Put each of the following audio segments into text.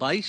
22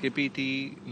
KPT,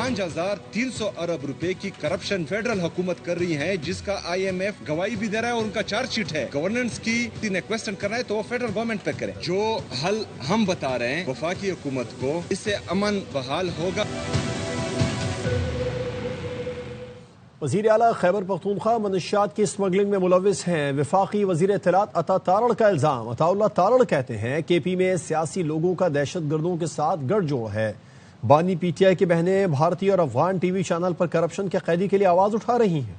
5300 ارب روپے کی corruption federal حکومت کر رہی ہے، جس کا IMF گواہی بھی دے رہا ہے اور ان کا چارج شیٹ ہے. گورننس کی کویسچن کرنا ہے تو وہ فیڈرل گورنمنٹ پہ کریں. جو حل ہم بتا رہے ہیں وفاقی حکومت کو، اس سے امن بحال ہوگا. وزیر اعلیٰ خیبر پختونخوا منشیات کی اسمگلنگ میں ملوث ہیں. وفاقی وزیر اطلاعات عطا تارڑ کا الزام. عطا اللہ تارڑ کہتے ہیں KP میں سیاسی لوگوں کا دہشت گردوں کے ساتھ گٹھ جوڑ ہے. بانی PTI کی بہنیں بھارتی اور افغان TV چینل پر کرپشن کے قیدی کے لیے آواز اٹھا رہی ہیں.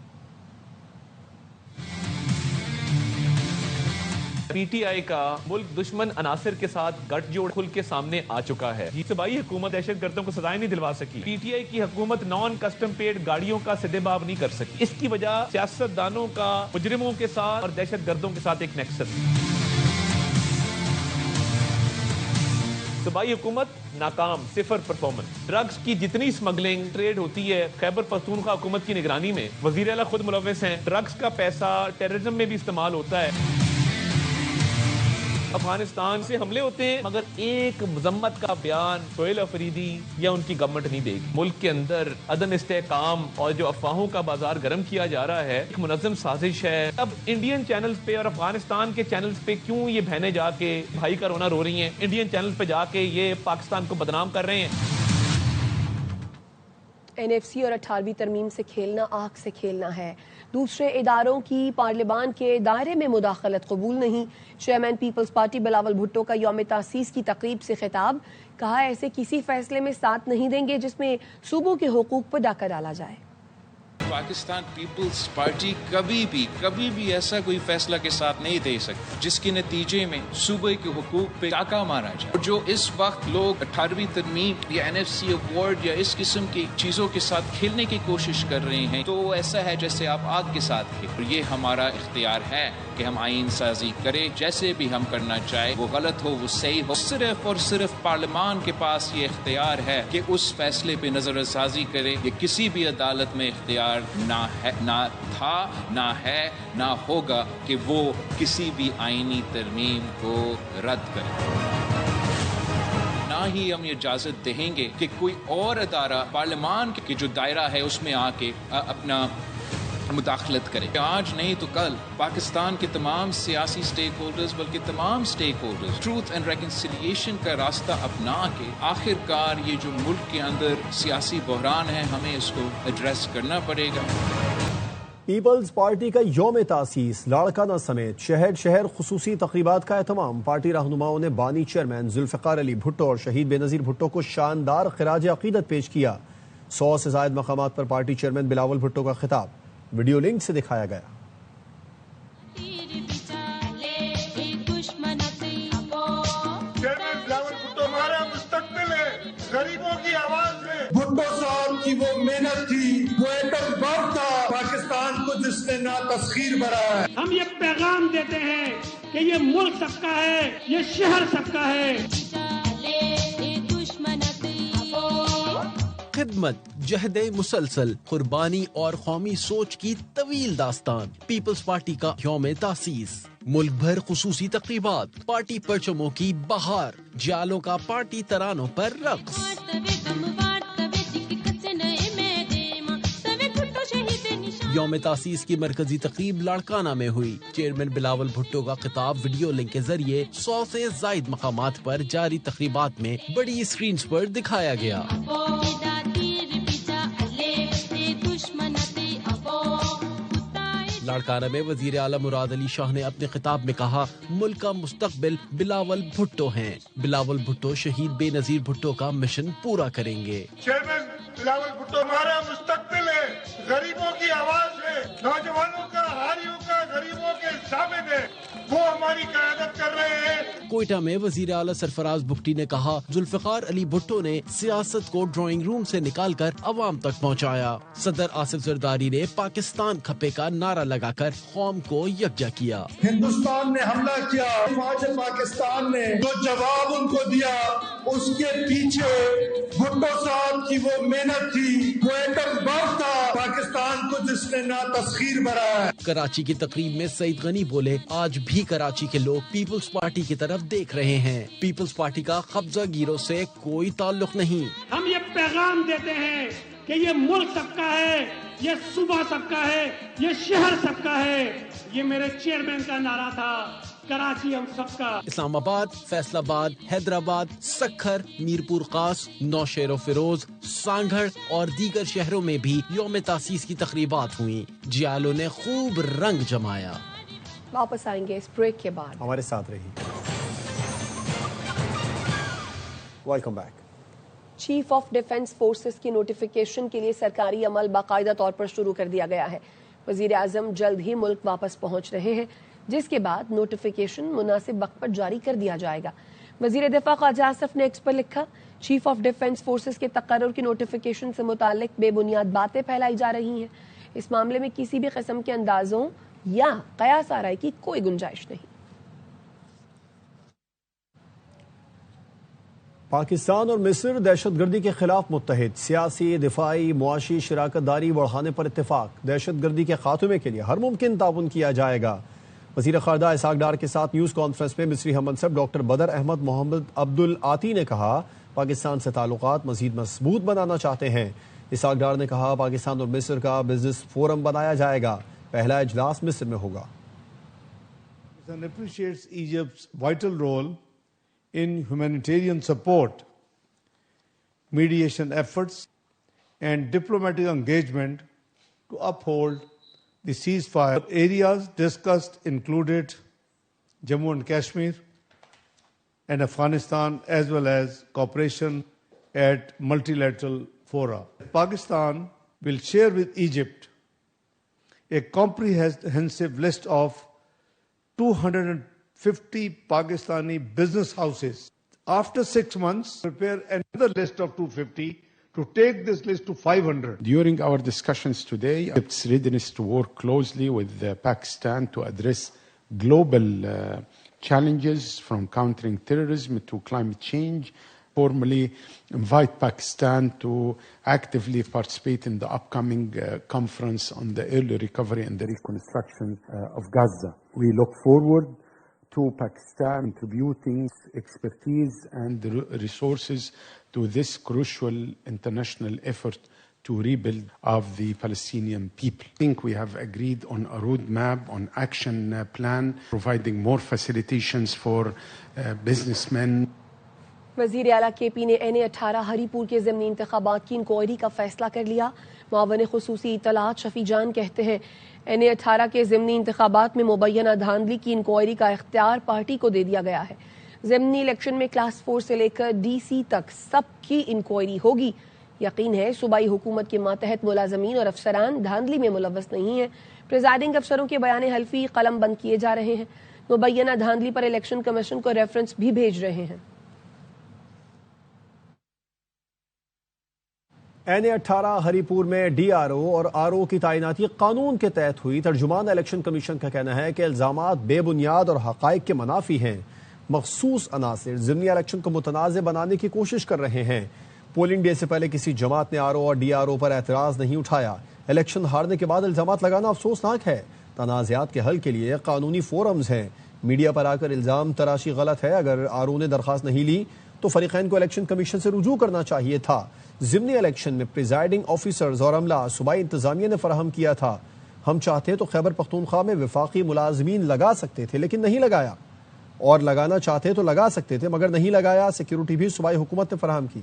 PTI کا ملک دشمن عناصر کے ساتھ گٹھ جوڑ کھل کے سامنے آ چکا ہے. صوبائی حکومت دہشت گردوں کو سزائیں نہیں دلوا سکی. PTI کی حکومت نان کسٹم پیڈ گاڑیوں کا سدباب نہیں کر سکی. اس کی وجہ سیاست دانوں کا مجرموں کے ساتھ اور دہشت گردوں کے ساتھ ایک نیکسس. صوبائی حکومت ناکام، صفر پرفارمنس. ڈرگز کی جتنی اسمگلنگ ٹریڈ ہوتی ہے خیبر پختونخوا حکومت کی نگرانی میں، وزیر اعلیٰ خود ملوث ہیں. ڈرگز کا پیسہ ٹیررزم میں بھی استعمال ہوتا ہے. افغانستان سے حملے ہوتے ہیں مگر ایک مذمت کا بیان سہیل افریدی یا ان کی گورنمنٹ نہیں دے گی. ملک کے اندر عدم استحکام اور جو افواہوں کا بازار گرم کیا جا رہا ہے ایک منظم سازش ہے. اب انڈین چینلز پہ اور افغانستان کے چینلز پہ کیوں یہ بہنیں جا کے بھائی کا رونا رو رہی ہیں؟ انڈین چینلز پہ جا کے یہ پاکستان کو بدنام کر رہے ہیں. NFC اور 18ویں ترمیم سے کھیلنا آنکھ سے کھیلنا ہے. دوسرے اداروں کی پارلیمان کے دائرے میں مداخلت قبول نہیں. چیئرمین پیپلز پارٹی بلاول بھٹو کا یوم تاسیس کی تقریب سے خطاب. کہا ایسے کسی فیصلے میں ساتھ نہیں دیں گے جس میں صوبوں کے حقوق پر ڈاکہ ڈالا جائے. پاکستان پیپلز پارٹی کبھی بھی ایسا کوئی فیصلہ کے ساتھ نہیں دے سکتی جس کے نتیجے میں صوبے کے حقوق پہ ڈاکہ مارا جائے. جو اس وقت لوگ 18ویں ترمیم یا NFC ایوارڈ یا اس قسم کی چیزوں کے ساتھ کھیلنے کی کوشش کر رہے ہیں تو وہ ایسا ہے جیسے آپ آگ کے ساتھ کھیل. یہ ہمارا اختیار ہے کہ ہم آئین سازی کریں، جیسے بھی ہم کرنا چاہیں، وہ غلط ہو وہ صحیح ہو. صرف اور صرف پارلیمان کے پاس یہ اختیار ہے کہ اس فیصلے پہ نظر سازی کرے. یہ کسی بھی عدالت میں اختیار نہ تھا، نہ ہے، نہ ہوگا کہ وہ کسی بھی آئینی ترمیم کو رد کرے. نہ ہی ہم یہ اجازت دیں گے کہ کوئی اور ادارہ پارلیمان کے جو دائرہ ہے اس میں آ کے اپنا مداخلت کرے. آج نہیں تو کل پاکستان کے تمام سیاسی سٹیک ہولڈرز بلکہ تمام stake holders truth and reconciliation کا راستہ اپنا کے آخر کار یہ جو ملک کے اندر سیاسی بحران ہے ہمیں اس کو ایڈریس کرنا پڑے گا. پیپلز پارٹی کا یوم تاسیس لاڑکانہ سمیت شہر خصوصی تقریبات کا اہتمام. پارٹی رہنماؤں نے بانی چیئرمین ذوالفقار علی بھٹو اور شہید بے نظیر بھٹو کو شاندار خراج عقیدت پیش کیا. 100 سے زائد مقامات پر پارٹی چیئرمین بلاول بھٹو کا خطاب ویڈیو لنک سے دکھایا گیا. مستقبل ہے، غریبوں کی آواز ہے. بھٹو صاحب کی وہ محنت تھی، وہ اعتبار تھا پاکستان کو جس نے نا تسخیر بنایا ہے. ہم یہ پیغام دیتے ہیں کہ یہ ملک سب کا ہے، یہ شہر سب کا ہے. خدمت، جہد مسلسل، قربانی اور قومی سوچ کی طویل داستان. پیپلز پارٹی کا یوم تاسیس، ملک بھر خصوصی تقریبات، پارٹی پرچموں کی بہار، جالوں کا پارٹی ترانوں پر رقص. یوم تاسیس کی مرکزی تقریب لاڑکانہ میں ہوئی. چیئرمین بلاول بھٹو کا خطاب ویڈیو لنک کے ذریعے 100 سے زائد مقامات پر جاری تقریبات میں بڑی اسکرینز پر دکھایا گیا. لاڑکانہ میں وزیر اعلیٰ مراد علی شاہ نے اپنے خطاب میں کہا ملک کا مستقبل بلاول بھٹو ہیں. بلاول بھٹو شہید بے نظیر بھٹو کا مشن پورا کریں گے. چیئرمین بلاول بھٹو ہمارا مستقبل ہے، غریبوں کی آواز ہے، نوجوانوں کا، حاریوں کا، غریبوں کے ضامن ہے، وہ ہماری قیادت کر رہے ہیں. کوئٹہ میں وزیر اعلیٰ سرفراز بگٹی نے کہا ذوالفقار علی بھٹو نے سیاست کو ڈرائنگ روم سے نکال کر عوام تک پہنچایا. صدر آصف زرداری نے پاکستان کھپے کا نعرہ لگا کر قوم کو یکجا کیا. ہندوستان نے حملہ کیا، فوج پاکستان نے جو جواب ان کو دیا اس کے پیچھے بھٹو صاحب کی وہ محنت تھی، وہ اعتبار تھا پاکستان کو جس نے نا تسخیر بنایا. کراچی کی تقریب میں سعید غنی بولے آج بھی کراچی کے لوگ پیپلز پارٹی کی طرف دیکھ رہے ہیں. پیپلز پارٹی کا قبضہ گیروں سے کوئی تعلق نہیں. ہم یہ پیغام دیتے ہیں کہ یہ ملک سب کا ہے، یہ صوبہ سب کا ہے، یہ شہر سب کا ہے. یہ میرے چیئرمین کا نعرہ تھا، کراچی ہم سب کا. اسلام آباد، فیصل آباد، حیدرآباد، سکھر، میرپور خاص، نوشہر و فیروز، سانگھڑ اور دیگر شہروں میں بھی یوم تاسیس کی تقریبات ہوئیں. جیالوں نے خوب رنگ جمایا. واپس آئیں گے اس بریک کے بعد. ہمارے ساتھ رہی. Welcome back. Chief of defence forces کی نوٹیفیکیشن کے لیے سرکاری عمل باقاعدہ طور پر شروع کر دیا گیا ہے. وزیر اعظم جلد ہی ملک واپس پہنچ رہے ہیں، جس کے بعد نوٹیفیکیشن مناسب وقت پر جاری کر دیا جائے گا. وزیر دفاع خواجہ آصف نے ایکس پر لکھا، چیف آف ڈیفنس فورسز کے تقرر کی نوٹیفیکیشن سے متعلق بے بنیاد باتیں پھیلائی جا رہی ہیں. اس معاملے میں کسی بھی قسم کے اندازوں یا قیاس آرائی کی کوئی گنجائش نہیں. پاکستان اور مصر دہشت گردی کے خلاف متحد، سیاسی، دفاعی، معاشی شراکت داری بڑھانے پر اتفاق. دہشت گردی کے خاتمے کے لیے ہر ممکن تعاون کیا جائے گا. وزیر خارجہ اسحاق ڈار کے ساتھ نیوز کانفرنس میں مصری ہم منصب ڈاکٹر بدر احمد محمد عبدالعاطی نے کہا پاکستان سے تعلقات مزید مضبوط بنانا چاہتے ہیں. اسحاق ڈار نے کہا پاکستان اور مصر کا بزنس فورم بنایا جائے گا. پہلا اجلاس مصر میں ہوگا. Pakistan appreciates Egypt's vital role in humanitarian support, mediation efforts, and diplomatic engagement to uphold the ceasefire. Areas discussed included Jammu and Kashmir and Afghanistan, as well as cooperation at multilateral fora. Pakistan will share with Egypt a comprehensive list of 250 Pakistani business houses. After 6 months, prepare another list of 250 to take this list to 500. During our discussions today, Egypt's readiness to work closely with Pakistan to address global challenges from countering terrorism to climate change, formally invite Pakistan to actively participate in the upcoming conference on the early recovery and the reconstruction of Gaza. We look forward to Pakistan contributing expertise and resources to this crucial international effort to rebuild of the Palestinian people. I think we have agreed on a roadmap, on action plan, providing more facilitations for businessmen. وزیر اعلیٰ کے پی نے NA-18 ہری پور کے ضمنی انتخابات کی inquiry کا فیصلہ کر لیا. معاون خصوصی اطلاعات شفیع جان کہتے ہیں NA-18 کے ضمنی انتخابات میں مبینہ دھاندلی کی انکوائری کا اختیار پارٹی کو دے دیا گیا ہے. ضمنی الیکشن میں کلاس 4 سے لے کر DC تک سب کی انکوائری ہوگی. یقین ہے صوبائی حکومت کے ماتحت ملازمین اور افسران دھاندلی میں ملوث نہیں ہیں. پریزائڈنگ افسروں کے بیان حلفی قلم بند کیے جا رہے ہیں. مبینہ دھاندلی پر الیکشن کمیشن کو ریفرنس بھی بھیج رہے ہیں. NA-18 ہری پور میں DRO اور RO کی تعیناتی قانون کے تحت ہوئی. ترجمان الیکشن کمیشن کا کہنا ہے کہ الزامات بے بنیاد اور حقائق کے منافی ہیں. مخصوص عناصر ضمنی الیکشن کو متنازع بنانے کی کوشش کر رہے ہیں. پولنگ ڈے سے پہلے کسی جماعت نے RO اور DRO پر اعتراض نہیں اٹھایا. الیکشن ہارنے کے بعد الزامات لگانا افسوسناک ہے. تنازعات کے حل کے لیے قانونی فورمز ہیں. میڈیا پر آ کر الزام تراشی غلط ہے. اگر RO نے درخواست نہیں لی تو فریقین کو الیکشن کمیشن سے رجوع کرنا چاہیے تھا. ضمنی الیکشن میں پریزائڈنگ آفیسرز اور عملہ صوبائی انتظامیہ نے فراہم کیا تھا. ہم چاہتے تو خیبر پختونخوا میں وفاقی ملازمین لگا سکتے تھے لیکن نہیں لگایا, اور لگانا چاہتے تو لگا سکتے تھے مگر نہیں لگایا. سیکیورٹی بھی صوبائی حکومت نے فراہم کی.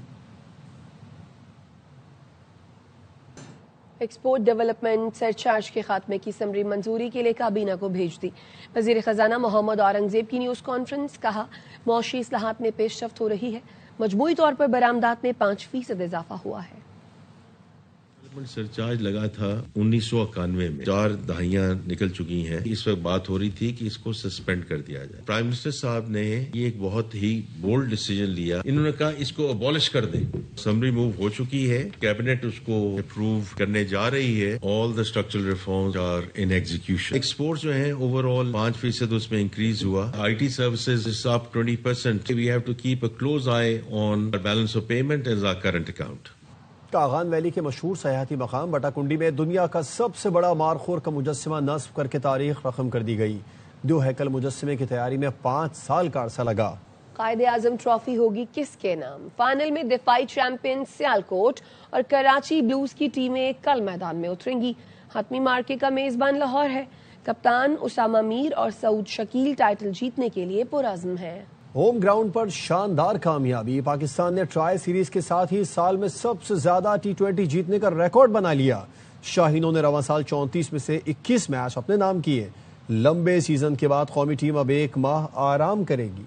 ایکسپورٹ ڈیولپمنٹ سرچارج کے خاتمے کی سمری منظوری کے لیے کابینہ کو بھیج دی. وزیر خزانہ محمد اورنگزیب کی نیوز کانفرنس. کہا معاشی اصلاحات میں پیش رفت ہو رہی ہے. مجموعی طور پر برآمدات میں 5% اضافہ ہوا ہے. سرچارج لگا تھا 1991 میں, 4 دہائیاں نکل چکی ہیں. اس وقت بات ہو رہی تھی کہ اس کو سسپینڈ کر دیا جائے. پرائم منسٹر صاحب نے یہ ایک بہت ہی بولڈ ڈیسیجن لیا. انہوں نے کہا اس کو ابالش کر دیں. اسمبلی موو ہو چکی ہے, کیبنٹ اس کو اپروو کرنے جا رہی ہے. All the structural reforms are in execution. Export جو ہیں اوور آل 5% اس میں انکریز ہوا. IT services up 20%. We have to keep a close eye on balance of payment as are current account. Kaghan Valley کے مشہور سیاحتی مقام بٹا کنڈی میں دنیا کا سب سے بڑا مارخور کا مجسمہ نصب کر کے تاریخ رقم کر دی گئی. 2 ہیکل مجسمے کی تیاری میں 5 سال کا عرصہ لگا. قائد اعظم ٹرافی ہوگی کس کے نام؟ فائنل میں دفاعی چیمپئن سیالکوٹ اور کراچی بلوز کی ٹیمیں کل میدان میں اتریں گی۔ حتمی مارکے کا میزبان لاہور ہے۔ کپتان اسامہ میر اور سعود شکیل ٹائٹل جیتنے کے لیے پرعزم ہیں۔ ہوم گراؤنڈ پر شاندار کامیابی، پاکستان نے ٹرائی سیریز کے ساتھ ہی سال میں سب سے زیادہ T20 جیتنے کا ریکارڈ بنا لیا۔ شاہینوں نے رواں سال 34 میں سے 21 میچ اپنے نام کیے۔ لمبے سیزن کے بعد قومی ٹیم اب 1 ماہ آرام کرے گی۔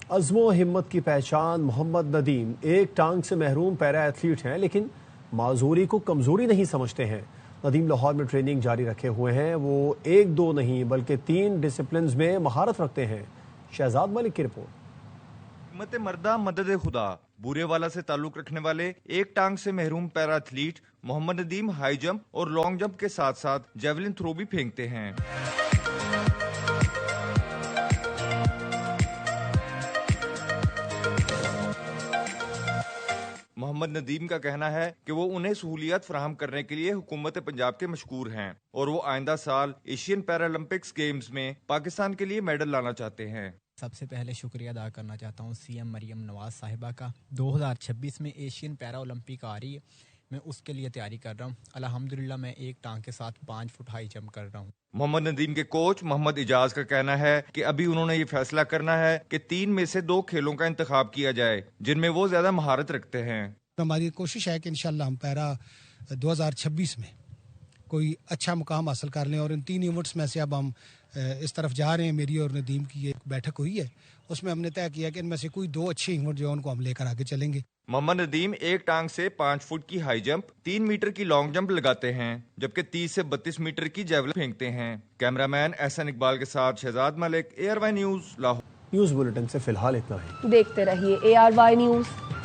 عزم و ہمت کی پہچان محمد ندیم ایک ٹانگ سے محروم پیرا ایتھلیٹ ہیں، لیکن معذوری کو کمزوری نہیں سمجھتے ہیں۔ ندیم لاہور میں ٹریننگ جاری رکھے ہوئے ہیں۔ وہ 1-2 نہیں بلکہ 3 ڈسپلنز میں مہارت رکھتے ہیں۔ شہزاد ملک کی رپورٹ۔ ہمت مردہ مدد خدا بورے والا سے تعلق رکھنے والے ایک ٹانگ سے محروم پیرا ایتھلیٹ محمد ندیم ہائی جمپ اور لانگ جمپ کے ساتھ ساتھ جیولن تھرو بھی پھینکتے ہیں۔ محمد ندیم کا کہنا ہے کہ وہ انہیں سہولیات فراہم کرنے کے لیے حکومت پنجاب کے مشکور ہیں اور وہ آئندہ سال ایشین پیرالمپکس گیمز میں پاکستان کے لیے میڈل لانا چاہتے ہیں۔ سب سے پہلے شکریہ ادا کرنا چاہتا ہوں CM مریم نواز صاحبہ کا۔ 2026 میں ایشین پیرا اولمپک آ رہی ہے، میں اس کے لیے تیاری کر رہا ہوں۔ الحمدللہ میں ایک ٹانگ کے ساتھ 5 فٹ ہائی جمپ کر رہا ہوں۔ محمد ندیم کے کوچ محمد اجاز کا کہنا ہے کہ ابھی انہوں نے یہ فیصلہ کرنا ہے کہ 3 میں سے 2 کھیلوں کا انتخاب کیا جائے جن میں وہ زیادہ مہارت رکھتے ہیں۔ ہماری کوشش ہے کہ انشاءاللہ ہم پیرا 2026 میں کوئی اچھا مقام حاصل کر لیں، اور ان 3 ایونٹس میں سے اب ہم اس طرف جا رہے ہیں۔ میری اور ندیم کی ایک بیٹھک ہوئی ہے، اس میں ہم نے طے کیا کہ ان میں سے کوئی 2 اچھے ایونٹ جو ہیں ان کو ہم لے کر آگے چلیں گے۔ محمد ندیم ایک ٹانگ سے 5 فٹ کی ہائی جمپ، 3 میٹر کی لانگ جمپ لگاتے ہیں، جبکہ 30 سے 32 میٹر کی جیولن پھینکتے ہیں۔ کیمرہ مین احسن اقبال کے ساتھ شہزاد ملک، ARY news Lahore. News bulletin سے فی الحال اتنا ہی۔ دیکھتے رہیے ARY نیوز۔